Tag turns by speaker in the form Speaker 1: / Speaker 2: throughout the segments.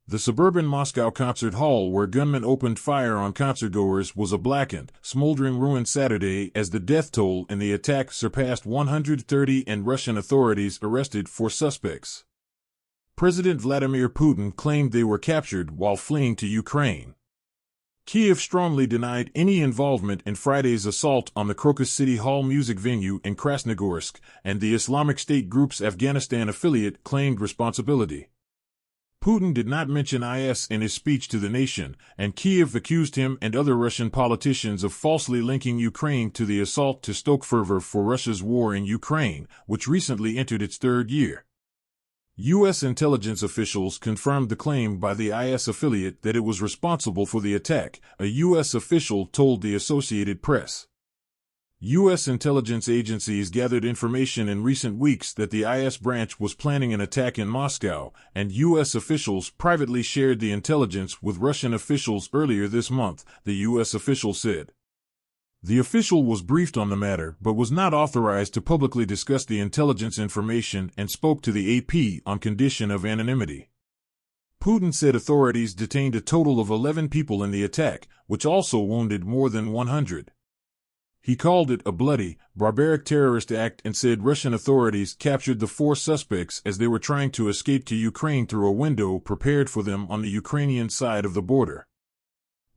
Speaker 1: The suburban Moscow concert hall where gunmen opened fire on concertgoers was a blackened, smoldering ruin Saturday as the death toll in the attack surpassed 130 and Russian authorities arrested 4 suspects. President Vladimir Putin claimed they were captured while fleeing to Ukraine. Kiev strongly denied any involvement in Friday's assault on the Crocus City Hall music venue in Krasnogorsk, and the Islamic State group's Afghanistan affiliate claimed responsibility. Putin did not mention IS in his speech to the nation, and Kiev accused him and other Russian politicians of falsely linking Ukraine to the assault to stoke fervor for Russia's war in Ukraine, which recently entered its 3rd year. U.S. intelligence officials confirmed the claim by the IS affiliate that it was responsible for the attack, a U.S. official told the Associated Press. U.S. intelligence agencies gathered information in recent weeks that the IS branch was planning an attack in Moscow, and U.S. officials privately shared the intelligence with Russian officials earlier this month, the U.S. official said. The official was briefed on the matter but was not authorized to publicly discuss the intelligence information and spoke to the AP on condition of anonymity. Putin said authorities detained a total of 11 people in the attack, which also wounded more than 100. He called it a bloody, barbaric terrorist act and said Russian authorities captured the 4 suspects as they were trying to escape to Ukraine through a window prepared for them on the Ukrainian side of the border.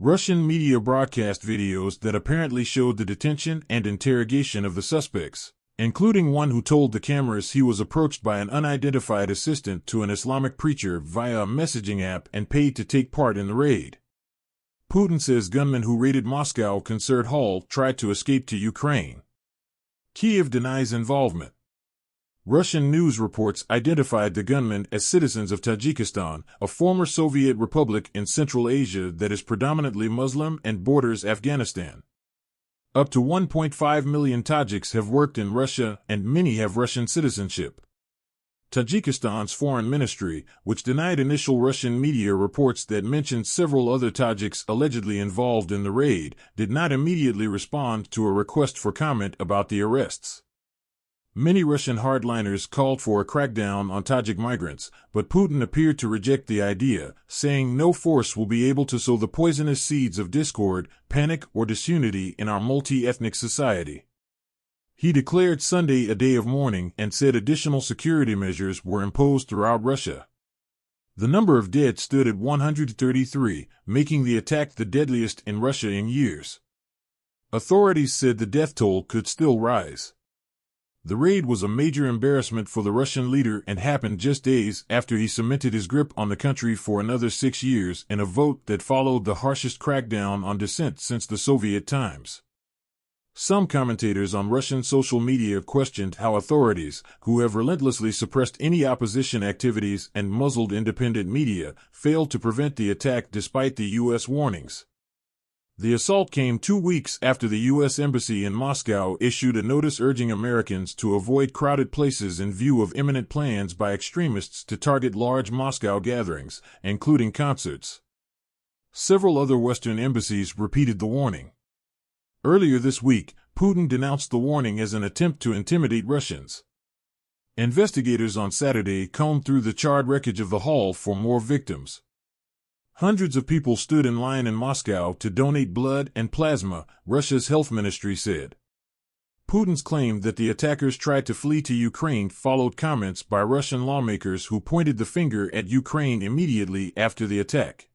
Speaker 1: Russian media broadcast videos that apparently showed the detention and interrogation of the suspects, including one who told the cameras he was approached by an unidentified assistant to an Islamic preacher via a messaging app and paid to take part in the raid. Putin says gunmen who raided Moscow Concert Hall tried to escape to Ukraine. Kiev denies involvement. Russian news reports identified the gunmen as citizens of Tajikistan, a former Soviet republic in Central Asia that is predominantly Muslim and borders Afghanistan. Up to 1.5 million Tajiks have worked in Russia, and many have Russian citizenship. Tajikistan's foreign ministry, which denied initial Russian media reports that mentioned several other Tajiks allegedly involved in the raid, did not immediately respond to a request for comment about the arrests. Many Russian hardliners called for a crackdown on Tajik migrants, but Putin appeared to reject the idea, saying no force will be able to sow the poisonous seeds of discord, panic, or disunity in our multi-ethnic society. He declared Sunday a day of mourning and said additional security measures were imposed throughout Russia. The number of dead stood at 133, making the attack the deadliest in Russia in years. Authorities said the death toll could still rise. The raid was a major embarrassment for the Russian leader and happened just days after he cemented his grip on the country for another 6 years in a vote that followed the harshest crackdown on dissent since the Soviet times. Some commentators on Russian social media questioned how authorities, who have relentlessly suppressed any opposition activities and muzzled independent media, failed to prevent the attack despite the U.S. warnings. The assault came 2 weeks after the U.S. Embassy in Moscow issued a notice urging Americans to avoid crowded places in view of imminent plans by extremists to target large Moscow gatherings, including concerts. Several other Western embassies repeated the warning. Earlier this week, Putin denounced the warning as an attempt to intimidate Russians. Investigators on Saturday combed through the charred wreckage of the hall for more victims. Hundreds of people stood in line in Moscow to donate blood and plasma, Russia's health ministry said. Putin's claim that the attackers tried to flee to Ukraine followed comments by Russian lawmakers who pointed the finger at Ukraine immediately after the attack.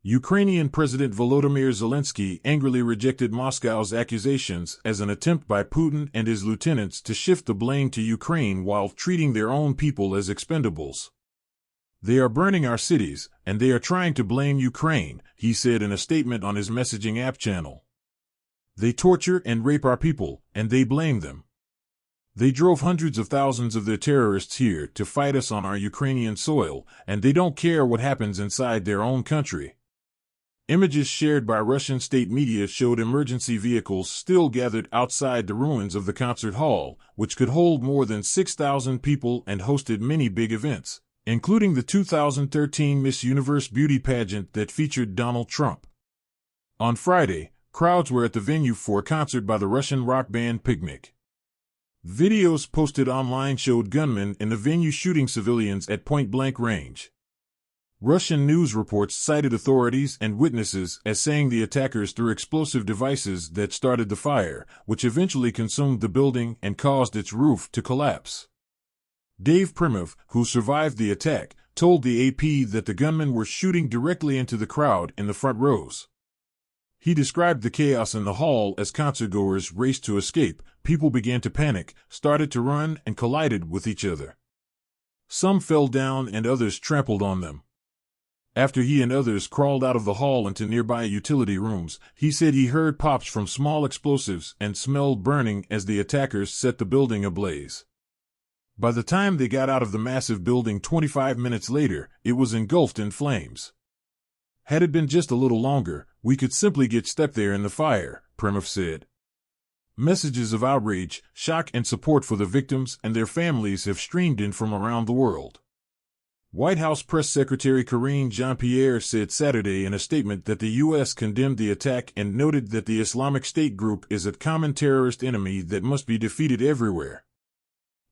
Speaker 1: Ukrainian President Volodymyr Zelensky angrily rejected Moscow's accusations as an attempt by Putin and his lieutenants to shift the blame to Ukraine while treating their own people as expendables. They are burning our cities, and they are trying to blame Ukraine, he said in a statement on his messaging app channel. They torture and rape our people, and they blame them. They drove hundreds of thousands of their terrorists here to fight us on our Ukrainian soil, and they don't care what happens inside their own country. Images shared by Russian state media showed emergency vehicles still gathered outside the ruins of the concert hall, which could hold more than 6,000 people and hosted many big events, including the 2013 Miss Universe beauty pageant that featured Donald Trump. On Friday, crowds were at the venue for a concert by the Russian rock band Picnic. Videos posted online showed gunmen in the venue shooting civilians at point-blank range. Russian news reports cited authorities and witnesses as saying the attackers threw explosive devices that started the fire, which eventually consumed the building and caused its roof to collapse. Dave Primov, who survived the attack, told the AP that the gunmen were shooting directly into the crowd in the front rows. He described the chaos in the hall as concertgoers raced to escape, people began to panic, started to run, and collided with each other. Some fell down and others trampled on them. After he and others crawled out of the hall into nearby utility rooms, he said he heard pops from small explosives and smelled burning as the attackers set the building ablaze. By the time they got out of the massive building 25 minutes later, it was engulfed in flames. Had it been just a little longer, we could simply get stuck there in the fire, Primov said. Messages of outrage, shock, and support for the victims and their families have streamed in from around the world. White House Press Secretary Karine Jean-Pierre said Saturday in a statement that the U.S. condemned the attack and noted that the Islamic State group is a common terrorist enemy that must be defeated everywhere.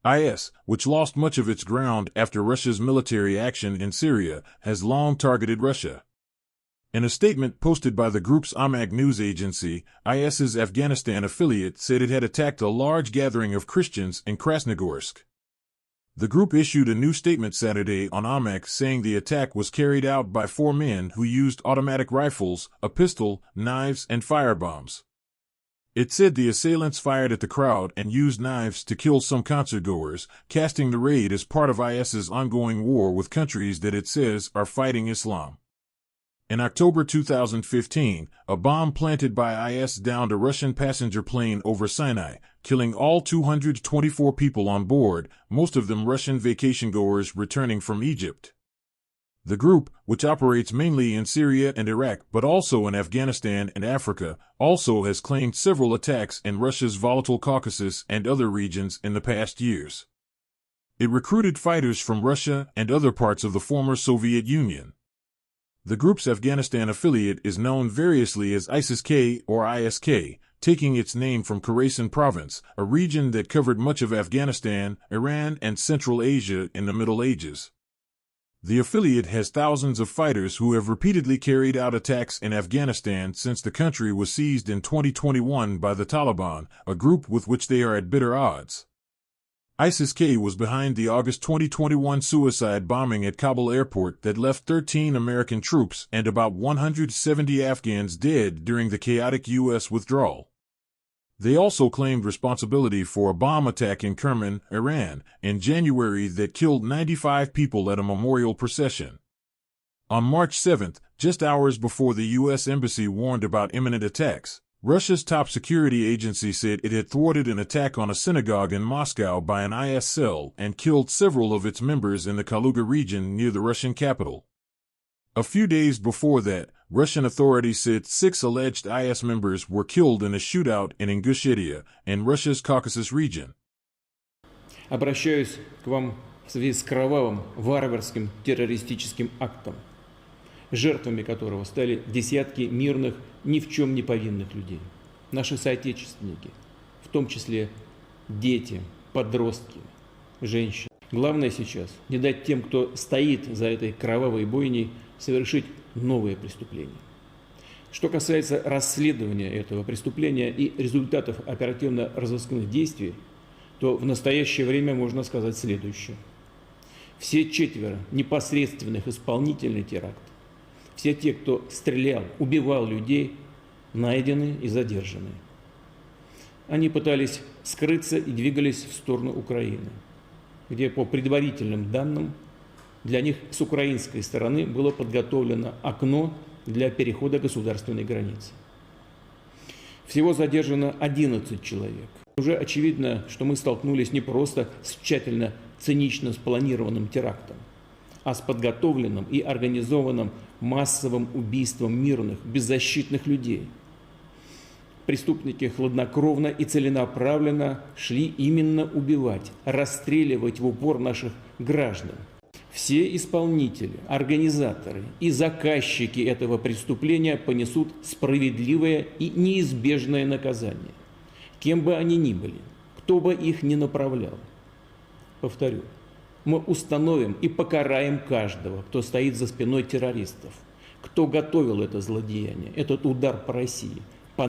Speaker 1: IS, which lost much of its ground after Russia's military action in Syria, has long targeted Russia. In a statement posted by the group's Amaq news agency, IS's Afghanistan affiliate said it had attacked a large gathering of Christians in Krasnogorsk. The group issued a new statement Saturday on Amaq saying the attack was carried out by 4 men who used automatic rifles, a pistol, knives, and firebombs. It said the assailants fired at the crowd and used knives to kill some concertgoers, casting the raid as part of IS's ongoing war with countries that it says are fighting Islam. In October 2015, a bomb planted by IS downed a Russian passenger plane over Sinai, killing all 224 people on board, most of them Russian vacation-goers returning from Egypt. The group, which operates mainly in Syria and Iraq but also in Afghanistan and Africa, also has claimed several attacks in Russia's volatile Caucasus and other regions in the past years. It recruited fighters from Russia and other parts of the former Soviet Union. The group's Afghanistan affiliate is known variously as ISIS-K or ISK, taking its name from Khorasan province, a region that covered much of Afghanistan, Iran, and Central Asia in the Middle Ages. The affiliate has thousands of fighters who have repeatedly carried out attacks in Afghanistan since the country was seized in 2021 by the Taliban, a group with which they are at bitter odds. ISIS-K was behind the August 2021 suicide bombing at Kabul airport that left 13 American troops and about 170 Afghans dead during the chaotic U.S. withdrawal. They also claimed responsibility for a bomb attack in Gunmen, Iran, in January that killed 95 people at a memorial procession. On March 7, just hours before the U.S. Embassy warned about imminent attacks, Russia's top security agency said it had thwarted an attack on a synagogue in Moscow by an IS cell and killed several of its members in the Kaluga region near the Russian capital. A few days before that, Russian authorities said 6 alleged IS members were killed in a shootout in Ingushetia, in Russia's Caucasus region.
Speaker 2: Обращаюсь к вам в связи с кровавым, варварским террористическим актом, жертвами которого стали десятки мирных, ни в чем не повинных людей. Наши соотечественники, в том числе дети, подростки, женщины. Главное сейчас не дать тем, кто стоит за этой кровавой бойней, совершить новые преступления. Что касается расследования этого преступления и результатов оперативно-розыскных действий, то в настоящее время можно сказать следующее. Все 4 непосредственных исполнителей теракта, все те, кто стрелял, убивал людей, найдены и задержаны. Они пытались скрыться и двигались в сторону Украины, где по предварительным данным для них с украинской стороны было подготовлено окно для перехода государственной границы. Всего задержано 11 человек. Уже очевидно, что мы столкнулись не просто с тщательно, цинично спланированным терактом, а с подготовленным и организованным массовым убийством мирных, беззащитных людей. Преступники хладнокровно и целенаправленно шли именно убивать, расстреливать в упор наших граждан. Все исполнители, организаторы и заказчики этого преступления понесут справедливое и неизбежное наказание, кем бы они ни были, кто бы их ни направлял. Повторю, мы установим и покараем каждого, кто стоит за спиной террористов, кто готовил это злодеяние, этот удар по России.